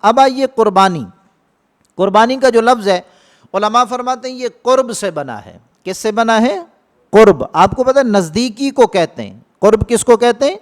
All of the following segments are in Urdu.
اب آئیے قربانی کا جو لفظ ہے علماء فرماتے ہیں یہ قرب سے بنا ہے۔ کس سے بنا ہے؟ قرب۔ آپ کو پتہ ہے نزدیکی کو کہتے ہیں۔ قرب کس کو کہتے ہیں؟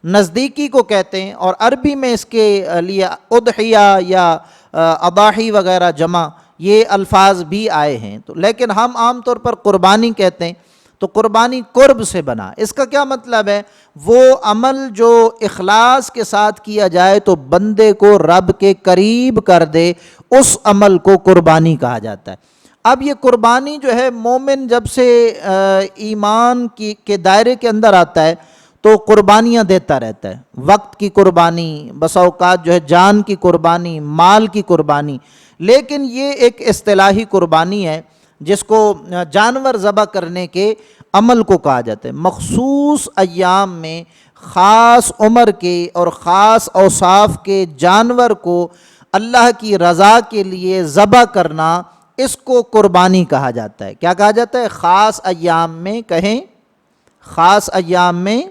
نزدیکی کو کہتے ہیں، اور عربی میں اس کے لیے اضحیہ یا اضاحی وغیرہ جمع یہ الفاظ بھی آئے ہیں، تو لیکن ہم عام طور پر قربانی کہتے ہیں۔ تو قربانی قرب سے بنا، اس کا کیا مطلب ہے؟ وہ عمل جو اخلاص کے ساتھ کیا جائے تو بندے کو رب کے قریب کر دے، اس عمل کو قربانی کہا جاتا ہے۔ اب یہ قربانی جو ہے مومن جب سے ایمان کے دائرے کے اندر آتا ہے تو قربانیاں دیتا رہتا ہے، وقت کی قربانی، بسا اوقات جو ہے جان کی قربانی، مال کی قربانی، لیکن یہ ایک اصطلاحی قربانی ہے جس کو جانور ذبح کرنے کے عمل کو کہا جاتا ہے۔ مخصوص ایام میں خاص عمر کے اور خاص اوصاف کے جانور کو اللہ کی رضا کے لیے ذبح کرنا، اس کو قربانی کہا جاتا ہے۔ کیا کہا جاتا ہے؟ خاص ایام میں، کہیں خاص ایام میں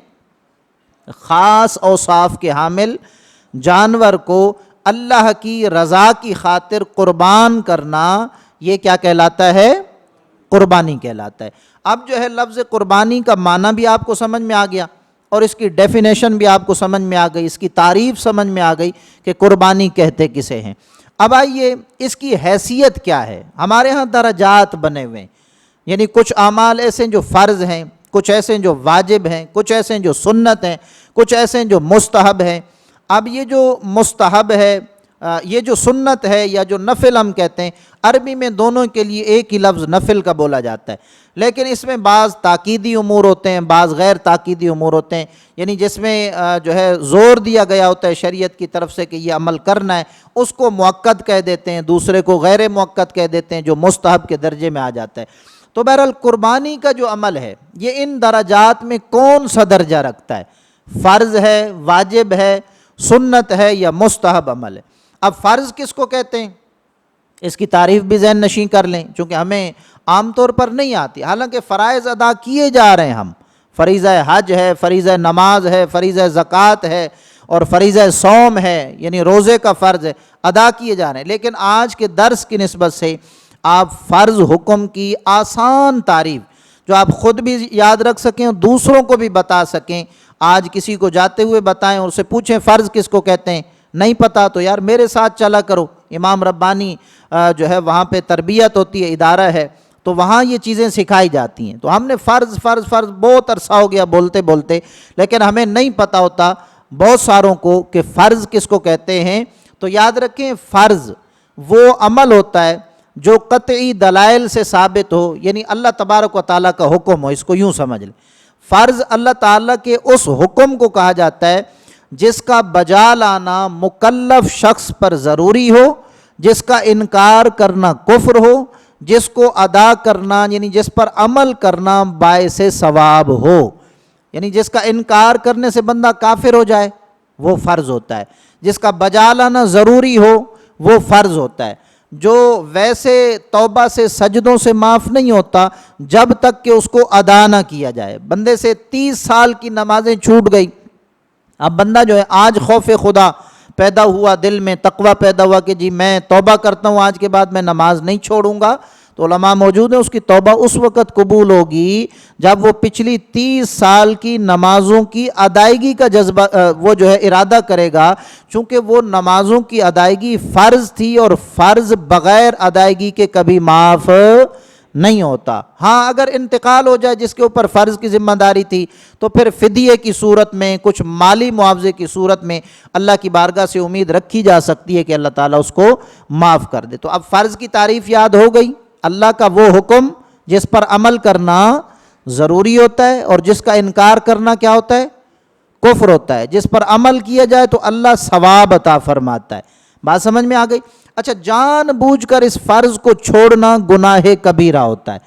خاص اوصاف کے حامل جانور کو اللہ کی رضا کی خاطر قربان کرنا، یہ کیا کہلاتا ہے؟ قربانی کہلاتا ہے۔ اب جو ہے لفظ قربانی کا معنی بھی آپ کو سمجھ میں آ گیا، اور اس کی ڈیفینیشن بھی آپ کو سمجھ میں آ گئی، اس کی تعریف سمجھ میں آ گئی کہ قربانی کہتے کسے ہیں۔ اب آئیے اس کی حیثیت کیا ہے۔ ہمارے ہاں درجات بنے ہوئے ہیں، یعنی کچھ اعمال ایسے ہیں جو فرض ہیں، کچھ ایسے ہیں جو واجب ہیں، کچھ ایسے ہیں جو سنت ہیں، کچھ ایسے ہیں جو مستحب ہیں۔ اب یہ جو مستحب ہے، یہ جو سنت ہے یا جو نفل ہم کہتے ہیں، عربی میں دونوں کے لیے ایک ہی لفظ نفل کا بولا جاتا ہے، لیکن اس میں بعض تاکیدی امور ہوتے ہیں، بعض غیر تاکیدی امور ہوتے ہیں، یعنی جس میں جو ہے زور دیا گیا ہوتا ہے شریعت کی طرف سے کہ یہ عمل کرنا ہے، اس کو مؤکد کہہ دیتے ہیں، دوسرے کو غیر مؤکد کہہ دیتے ہیں، جو مستحب کے درجے میں آ جاتا ہے۔ تو بہرحال قربانی کا جو عمل ہے یہ ان درجات میں کون سا درجہ رکھتا ہے؟ فرض ہے، واجب ہے، سنت ہے یا مستحب عمل ہے؟ اب فرض کس کو کہتے ہیں؟ اس کی تعریف بھی ذہن نشین کر لیں، چونکہ ہمیں عام طور پر نہیں آتی، حالانکہ فرائض ادا کیے جا رہے ہیں ہم، فریضہ حج ہے، فریضہ نماز ہے، فریضہ زکوٰۃ ہے، اور فریضہ صوم ہے، یعنی روزے کا فرض ہے، ادا کیے جا رہے ہیں، لیکن آج کے درس کی نسبت سے آپ فرض حکم کی آسان تعریف جو آپ خود بھی یاد رکھ سکیں اور دوسروں کو بھی بتا سکیں، آج کسی کو جاتے ہوئے بتائیں اور اسے پوچھیں فرض کس کو کہتے ہیں، نہیں پتا تو یار میرے ساتھ چلا کرو، امام ربانی جو ہے وہاں پہ تربیت ہوتی ہے، ادارہ ہے، تو وہاں یہ چیزیں سکھائی جاتی ہیں۔ تو ہم نے فرض فرض فرض بہت عرصہ ہو گیا بولتے بولتے، لیکن ہمیں نہیں پتا ہوتا بہت ساروں کو کہ فرض کس کو کہتے ہیں۔ تو یاد رکھیں فرض وہ عمل ہوتا ہے جو قطعی دلائل سے ثابت ہو، یعنی اللہ تبارک و تعالیٰ کا حکم ہو، اس کو یوں سمجھ لیں، فرض اللہ تعالیٰ کے اس حکم کو کہا جاتا ہے جس کا بجا لانا مکلف شخص پر ضروری ہو، جس کا انکار کرنا کفر ہو، جس کو ادا کرنا یعنی جس پر عمل کرنا باعث ثواب ہو، یعنی جس کا انکار کرنے سے بندہ کافر ہو جائے وہ فرض ہوتا ہے، جس کا بجا لانا ضروری ہو وہ فرض ہوتا ہے، جو ویسے توبہ سے سجدوں سے معاف نہیں ہوتا جب تک کہ اس کو ادا نہ کیا جائے۔ بندے سے 30 سال کی نمازیں چھوٹ گئی، اب بندہ جو ہے آج خوف خدا پیدا ہوا، دل میں تقوی پیدا ہوا کہ جی میں توبہ کرتا ہوں، آج کے بعد میں نماز نہیں چھوڑوں گا، تو علماء موجود ہیں، اس کی توبہ اس وقت قبول ہوگی جب وہ پچھلی 30 سال کی نمازوں کی ادائیگی کا جذبہ وہ جو ہے ارادہ کرے گا، چونکہ وہ نمازوں کی ادائیگی فرض تھی اور فرض بغیر ادائیگی کے کبھی معاف نہیں ہوتا۔ ہاں اگر انتقال ہو جائے جس کے اوپر فرض کی ذمہ داری تھی تو پھر فدیے کی صورت میں، کچھ مالی معاوضے کی صورت میں اللہ کی بارگاہ سے امید رکھی جا سکتی ہے کہ اللہ تعالیٰ اس کو معاف کر دے۔ تو اب فرض کی تعریف یاد ہو گئی، اللہ کا وہ حکم جس پر عمل کرنا ضروری ہوتا ہے اور جس کا انکار کرنا کیا ہوتا ہے؟ کفر ہوتا ہے، جس پر عمل کیا جائے تو اللہ ثواب عطا فرماتا ہے۔ بات سمجھ میں آ گئی؟ اچھا، جان بوجھ کر اس فرض کو چھوڑنا گناہ کبیرہ ہوتا ہے۔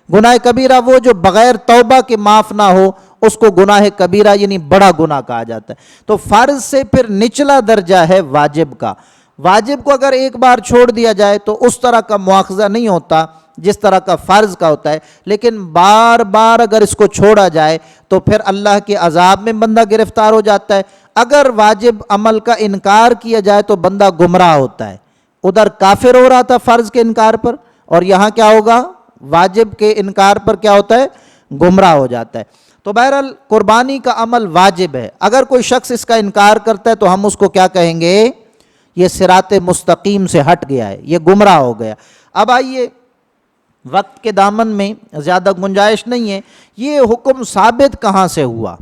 گناہ کبیرہ وہ جو بغیر توبہ کے معاف نہ ہو، اس کو گناہ کبیرہ یعنی بڑا گناہ کہا جاتا ہے۔ تو فرض سے پھر نچلا درجہ ہے واجب کا۔ واجب کو اگر ایک بار چھوڑ دیا جائے تو اس طرح کا مواخذہ نہیں ہوتا جس طرح کا فرض کا ہوتا ہے، لیکن بار بار اگر اس کو چھوڑا جائے تو پھر اللہ کے عذاب میں بندہ گرفتار ہو جاتا ہے، اگر واجب عمل کا انکار کیا جائے تو بندہ گمراہ ہوتا ہے. ادھر کافر ہو رہا تھا فرض کے انکار پر، اور یہاں کیا ہوگا؟ واجب کے انکار پر کیا ہوتا ہے؟ گمراہ ہو جاتا ہے. تو بہرحال قربانی کا عمل واجب ہے. اگر کوئی شخص اس کا انکار کرتا ہے تو ہم اس کو کیا کہیں گے؟ یہ صراط مستقیم سے ہٹ گیا ہے، یہ گمراہ ہو گیا. اب آئیے، وقت کے دامن میں زیادہ گنجائش نہیں ہے، یہ حکم ثابت کہاں سے ہوا؟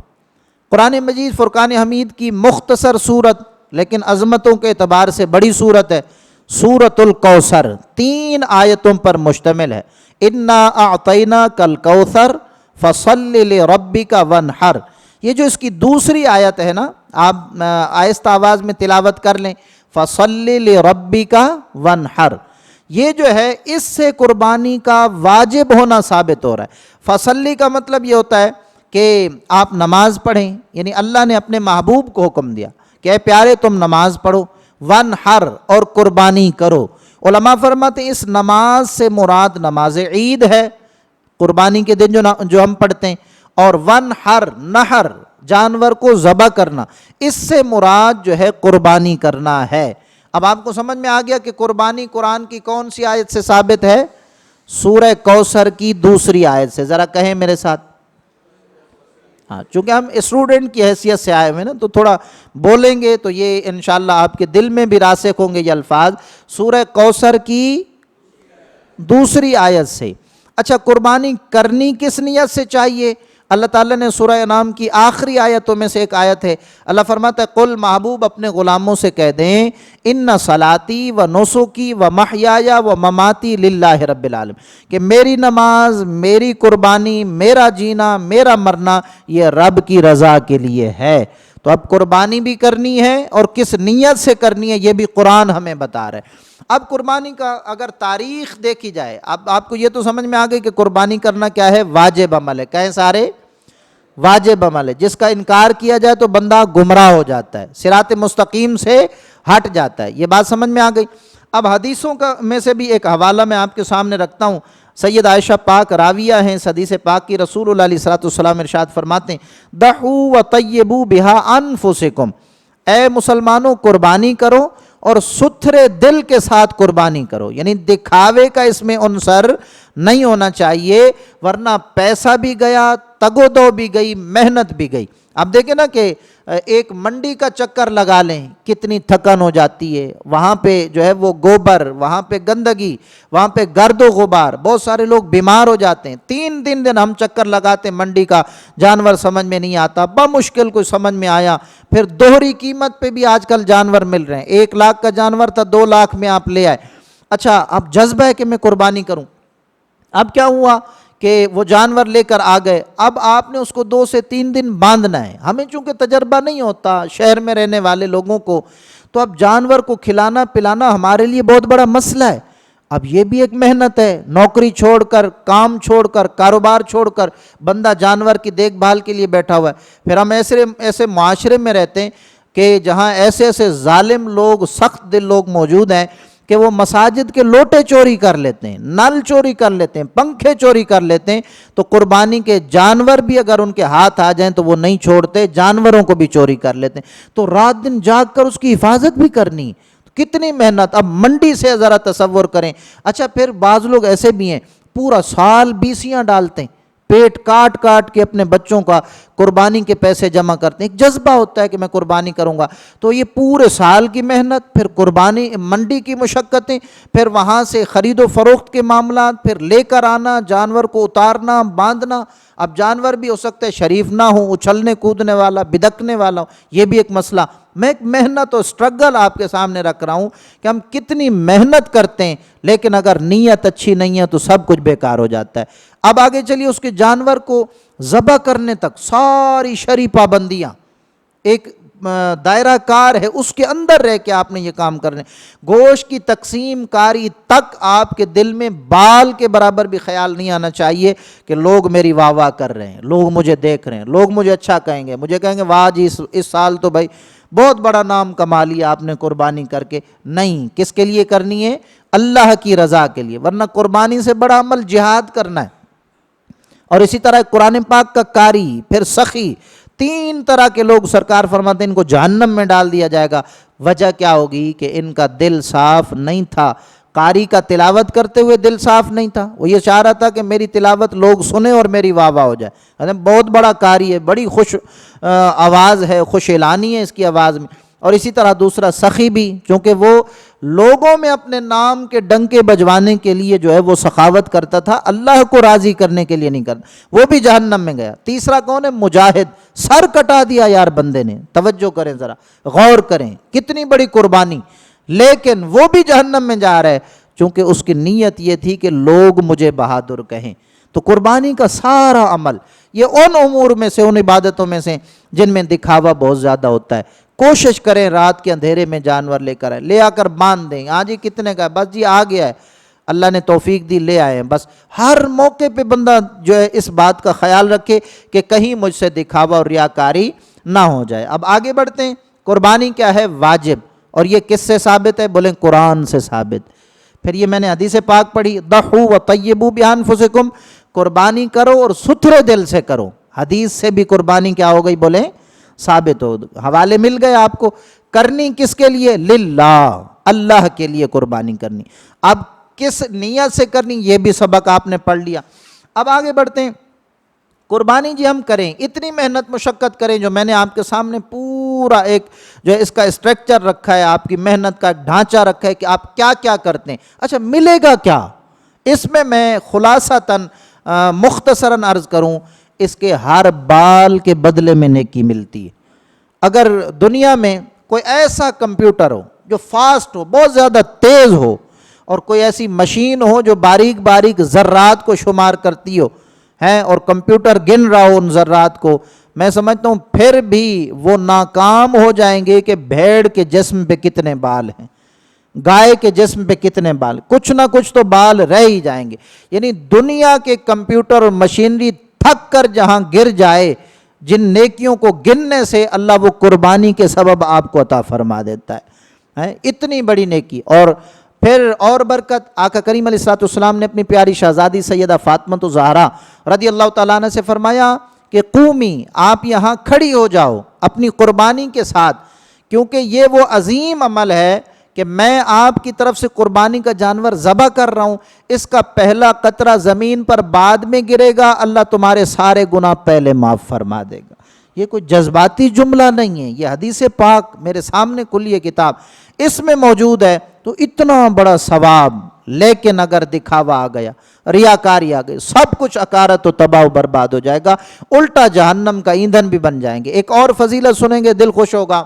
قرآن مجید فرقان حمید کی مختصر صورت لیکن عظمتوں کے اعتبار سے بڑی صورت ہے، سورۃ الکوثر، 3 آیتوں پر مشتمل ہے. انا اعطیناک الکوثر فصل لربک وانحر. یہ جو اس کی دوسری آیت ہے نا، آپ آہستہ آواز میں تلاوت کر لیں، فصل لربک وانحر، یہ جو ہے اس سے قربانی کا واجب ہونا ثابت ہو رہا ہے. فصلی کا مطلب یہ ہوتا ہے کہ آپ نماز پڑھیں، یعنی اللہ نے اپنے محبوب کو حکم دیا کہ اے پیارے تم نماز پڑھو، وانحر اور قربانی کرو. علماء فرماتے ہیں اس نماز سے مراد نماز عید ہے، قربانی کے دن جو ہم پڑھتے ہیں، اور وانحر، نحر جانور کو ذبح کرنا، اس سے مراد جو ہے قربانی کرنا ہے. اب آپ کو سمجھ میں آ گیا کہ قربانی قرآن کی کون سی آیت سے ثابت ہے؟ سورہ کوثر کی دوسری آیت سے. ذرا کہیں میرے ساتھ. ہاں، چونکہ ہم اسٹوڈنٹ کی حیثیت سے آئے ہوئے نا، تو تھوڑا بولیں گے تو یہ انشاءاللہ آپ کے دل میں بھی راسخ ہوں گے یہ الفاظ. سورہ کوثر کی دوسری آیت سے. اچھا، قربانی کرنی کس نیت سے چاہیے؟ اللہ تعالیٰ نے سورہ انعام کی آخری آیتوں میں سے ایک آیت ہے، اللہ فرماتا ہے قل، محبوب اپنے غلاموں سے کہہ دیں، ان صلاتی و نسکی و محیای و مماتی للہ رب العالمین، کہ میری نماز، میری قربانی، میرا جینا، میرا مرنا یہ رب کی رضا کے لیے ہے. تو اب قربانی بھی کرنی ہے اور کس نیت سے کرنی ہے یہ بھی قرآن ہمیں بتا رہا ہے. اب قربانی کا اگر تاریخ دیکھی جائے، اب آپ کو یہ تو سمجھ میں آ گئی کہ قربانی کرنا کیا ہے؟ واجب عمل ہے. کہیں سارے واجب عمل ہے، جس کا انکار کیا جائے تو بندہ گمراہ ہو جاتا ہے، صراط مستقیم سے ہٹ جاتا ہے. یہ بات سمجھ میں آ گئی. اب حدیثوں کا میں سے بھی ایک حوالہ میں آپ کے سامنے رکھتا ہوں. سید عائشہ پاک راویہ ہیں اس حدیث پاک کی. رسول اللہ علیہ الصلوۃ ارشاد فرماتے ہیں، دحوا وطیبوا بہا انفسکم، اے مسلمانوں قربانی کرو اور ستھرے دل کے ساتھ قربانی کرو. یعنی دکھاوے کا اس میں عنصر نہیں ہونا چاہیے، ورنہ پیسہ بھی گیا، تگ و دو بھی گئی، محنت بھی گئی. اب دیکھیں نا کہ ایک منڈی کا چکر لگا لیں کتنی تھکن ہو جاتی ہے. وہاں پہ جو ہے وہ گوبر، وہاں پہ گندگی، وہاں پہ گرد و غبار، بہت سارے لوگ بیمار ہو جاتے ہیں. 3 دن ہم چکر لگاتے ہیں منڈی کا، جانور سمجھ میں نہیں آتا، بمشکل کوئی سمجھ میں آیا. پھر دوہری قیمت پہ بھی آج کل جانور مل رہے ہیں. 1 لاکھ کا جانور تھا 2 لاکھ میں آپ لے آئے. اچھا، اب جذبہ ہے کہ میں قربانی کروں. اب کیا ہوا کہ وہ جانور لے کر آ گئے. اب آپ نے اس کو 2 سے 3 دن باندھنا ہے. ہمیں چونکہ تجربہ نہیں ہوتا شہر میں رہنے والے لوگوں کو، تو اب جانور کو کھلانا پلانا ہمارے لیے بہت بڑا مسئلہ ہے. اب یہ بھی ایک محنت ہے، نوکری چھوڑ کر، کام چھوڑ کر، کاروبار چھوڑ کر بندہ جانور کی دیکھ بھال کے لیے بیٹھا ہوا ہے. پھر ہم ایسے معاشرے میں رہتے ہیں کہ جہاں ایسے ظالم لوگ، سخت دل لوگ موجود ہیں کہ وہ مساجد کے لوٹے چوری کر لیتے ہیں، نل چوری کر لیتے ہیں، پنکھے چوری کر لیتے ہیں. تو قربانی کے جانور بھی اگر ان کے ہاتھ آ جائیں تو وہ نہیں چھوڑتے، جانوروں کو بھی چوری کر لیتے ہیں. تو رات دن جاگ کر اس کی حفاظت بھی کرنی، کتنی محنت. اب منڈی سے ذرا تصور کریں. اچھا، پھر بعض لوگ ایسے بھی ہیں پورا سال بیسیاں ڈالتے ہیں، پیٹ کاٹ کاٹ کے اپنے بچوں کا قربانی کے پیسے جمع کرتے ہیں. ایک جذبہ ہوتا ہے کہ میں قربانی کروں گا، تو یہ پورے سال کی محنت، پھر قربانی منڈی کی مشقتیں، پھر وہاں سے خرید و فروخت کے معاملات، پھر لے کر آنا، جانور کو اتارنا، باندھنا. اب جانور بھی ہو سکتا ہے شریف نہ ہو، اچھلنے کودنے والا، بدکنے والا ہو، یہ بھی ایک مسئلہ. میں ایک محنت اور سٹرگل آپ کے سامنے رکھ رہا ہوں کہ ہم کتنی محنت کرتے ہیں، لیکن اگر نیت اچھی نہیں ہے تو سب کچھ بیکار ہو جاتا ہے. اب آگے چلیے، اس کے جانور کو ذبح کرنے تک ساری شرعی پابندیاں، ایک دائرہ کار ہے، اس کے اندر رہ کے آپ نے یہ کام کرنے. گوشت کی تقسیم کاری تک آپ کے دل میں بال کے برابر بھی خیال نہیں آنا چاہیے کہ لوگ میری واہ واہ کر رہے ہیں، لوگ مجھے دیکھ رہے ہیں، لوگ مجھے اچھا کہیں گے، مجھے کہیں گے واہ جی اس سال تو بھائی بہت بڑا نام کما لیا آپ نے قربانی کر کے. نہیں، کس کے لیے کرنی ہے؟ اللہ کی رضا کے لیے. ورنہ قربانی سے بڑا عمل جہاد کرنا ہے. اور اسی طرح قرآن پاک کا قاری، پھر سخی، 3 طرح کے لوگ سرکار فرماتے ہیں ان کو جہنم میں ڈال دیا جائے گا۔ وجہ کیا ہوگی کہ ان کا دل صاف نہیں تھا، قاری کا تلاوت کرتے ہوئے دل صاف نہیں تھا، وہ یہ چاہ رہا تھا کہ میری تلاوت لوگ سنیں اور میری واہ واہ ہو جائے، بہت بڑا قاری ہے، بڑی خوش آواز ہے، خوش اعلانی ہے اس کی آواز میں۔ اور اسی طرح دوسرا سخی بھی، چونکہ وہ لوگوں میں اپنے نام کے ڈنکے بجوانے کے لیے جو ہے وہ سخاوت کرتا تھا، اللہ کو راضی کرنے کے لیے نہیں کرتا، وہ بھی جہنم میں گیا۔ تیسرا کون ہے؟ مجاہد، سر کٹا دیا یار بندے نے، توجہ کریں ذرا، غور کریں کتنی بڑی قربانی، لیکن وہ بھی جہنم میں جا رہا ہے چونکہ اس کی نیت یہ تھی کہ لوگ مجھے بہادر کہیں۔ تو قربانی کا سارا عمل یہ ان امور میں سے، ان عبادتوں میں سے جن میں دکھاوا بہت زیادہ ہوتا ہے۔ کوشش کریں رات کے اندھیرے میں جانور لے کر آئے، لے آ کر باندھ دیں، ہاں جی کتنے کا ہے، بس جی آ گیا ہے، اللہ نے توفیق دی لے آئے ہیں۔ بس ہر موقع پہ بندہ جو ہے اس بات کا خیال رکھے کہ کہیں مجھ سے دکھاوا اور ریاکاری نہ ہو جائے۔ اب آگے بڑھتے ہیں، قربانی کیا ہے؟ واجب، اور یہ کس سے ثابت ہے؟ بولیں قرآن سے ثابت۔ پھر یہ میں نے حدیث پاک پڑھی، ضحوا وطیبوا بانفسکم، قربانی کرو اور ستھرے دل سے کرو۔ حدیث سے بھی قربانی کیا ہو گئی؟ بولیں ثابت ہو، حوالے مل گئے آپ کو۔ کرنی کس کے لیے؟ للہ، اللہ کے لیے قربانی کرنی۔ اب کس نیت سے کرنی یہ بھی سبق آپ نے پڑھ لیا۔ اب آگے بڑھتے ہیں، قربانی جی ہم کریں، اتنی محنت مشقت کریں، جو میں نے آپ کے سامنے پورا ایک جو ہے اس کا اسٹرکچر رکھا ہے، آپ کی محنت کا ایک ڈھانچہ رکھا ہے کہ آپ کیا کیا کرتے ہیں۔ اچھا ملے گا کیا؟ اس میں خلاصتاً مختصراً عرض کروں، اس کے ہر بال کے بدلے میں نیکی ملتی ہے۔ اگر دنیا میں کوئی ایسا کمپیوٹر ہو جو فاسٹ ہو، بہت زیادہ تیز ہو، اور کوئی ایسی مشین ہو جو باریک باریک ذرات کو شمار کرتی ہو ہیں، اور کمپیوٹر گن رہا ہو ان ذرات کو، میں سمجھتا ہوں پھر بھی وہ ناکام ہو جائیں گے کہ بھیڑ کے جسم پہ کتنے بال ہیں، گائے کے جسم پہ کتنے بال، کچھ نہ کچھ تو بال رہ ہی جائیں گے۔ یعنی دنیا کے کمپیوٹر اور مشینری تھک کر جہاں گر جائے، جن نیکیوں کو گننے سے اللہ وہ قربانی کے سبب آپ کو عطا فرما دیتا ہے، اتنی بڑی نیکی۔ اور پھر اور برکت، آقا کریم علیہ الصلوۃ والسلام نے اپنی پیاری شہزادی سیدہ فاطمہ الزہرا رضی اللہ تعالیٰ عنہ سے فرمایا کہ قومی، آپ یہاں کھڑی ہو جاؤ اپنی قربانی کے ساتھ، کیونکہ یہ وہ عظیم عمل ہے کہ میں آپ کی طرف سے قربانی کا جانور ذبح کر رہا ہوں، اس کا پہلا قطرہ زمین پر بعد میں گرے گا، اللہ تمہارے سارے گناہ پہلے معاف فرما دے گا۔ یہ کوئی جذباتی جملہ نہیں ہے، یہ حدیث پاک میرے سامنے کھلی کتاب اس میں موجود ہے۔ تو اتنا بڑا ثواب، لیکن اگر دکھاوا آ گیا، ریاکاری آ گئی، سب کچھ اکارت و تباہ و برباد ہو جائے گا، الٹا جہنم کا ایندھن بھی بن جائیں گے۔ ایک اور فضیلت سنیں گے دل خوش ہوگا۔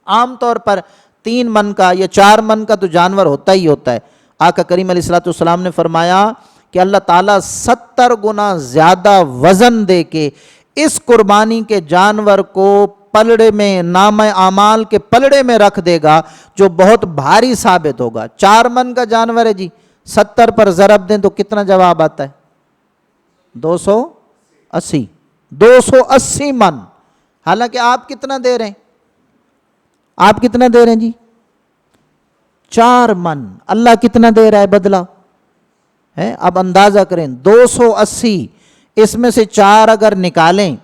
عام طور پر 3 من کا یا 4 من کا تو جانور ہوتا ہی ہوتا ہے۔ آقا کریم علیہ الصلوۃ والسلام نے فرمایا کہ اللہ تعالیٰ 70 گنا زیادہ وزن دے کے اس قربانی کے جانور کو پلڑے میں، نامہ اعمال کے پلڑے میں رکھ دے گا، جو بہت بھاری ثابت ہوگا۔ 4 من کا جانور ہے جی، 70 پر ضرب دیں تو کتنا جواب آتا ہے؟ 280 280 من۔ حالانکہ آپ کتنا دے رہے ہیں؟ آپ کتنا دے رہے ہیں جی؟ 4 من۔ اللہ کتنا دے رہا ہے بدلہ؟ اب اندازہ کریں، 280، اس میں سے 4 اگر نکالیں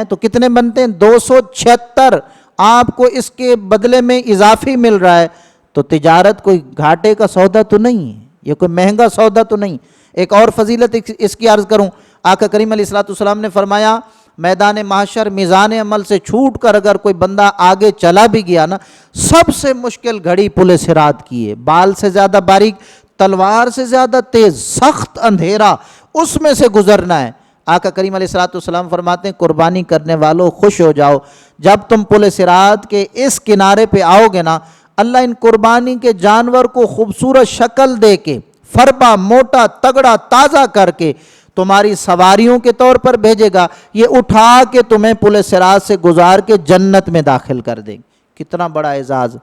تو کتنے بنتے ہیں؟ 276 آپ کو اس کے بدلے میں اضافی مل رہا ہے۔ تو تجارت کوئی گھاٹے کا سودا تو نہیں ہے، یہ کوئی مہنگا سودا تو نہیں۔ ایک اور فضیلت اس کی عرض کروں، آقا کریم علیہ الصلوۃ والسلام نے فرمایا میدان محشر میزان عمل سے چھوٹ کر اگر کوئی بندہ آگے چلا بھی گیا نا، سب سے مشکل گھڑی پل صراط کی ہے، بال سے زیادہ باریک، تلوار سے زیادہ تیز، سخت اندھیرا، اس میں سے گزرنا ہے۔ آقا کریم علیہ الصلوۃ والسلام فرماتے ہیں قربانی کرنے والوں خوش ہو جاؤ، جب تم پل صراط کے اس کنارے پہ آؤ گے نا، اللہ ان قربانی کے جانور کو خوبصورت شکل دے کے، فربا، موٹا، تگڑا، تازہ کر کے تمہاری سواریوں کے طور پر بھیجے گا، یہ اٹھا کے تمہیں پل صراط سے گزار کے جنت میں داخل کر دیں گے۔ کتنا بڑا اعزاز۔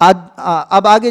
اب آگے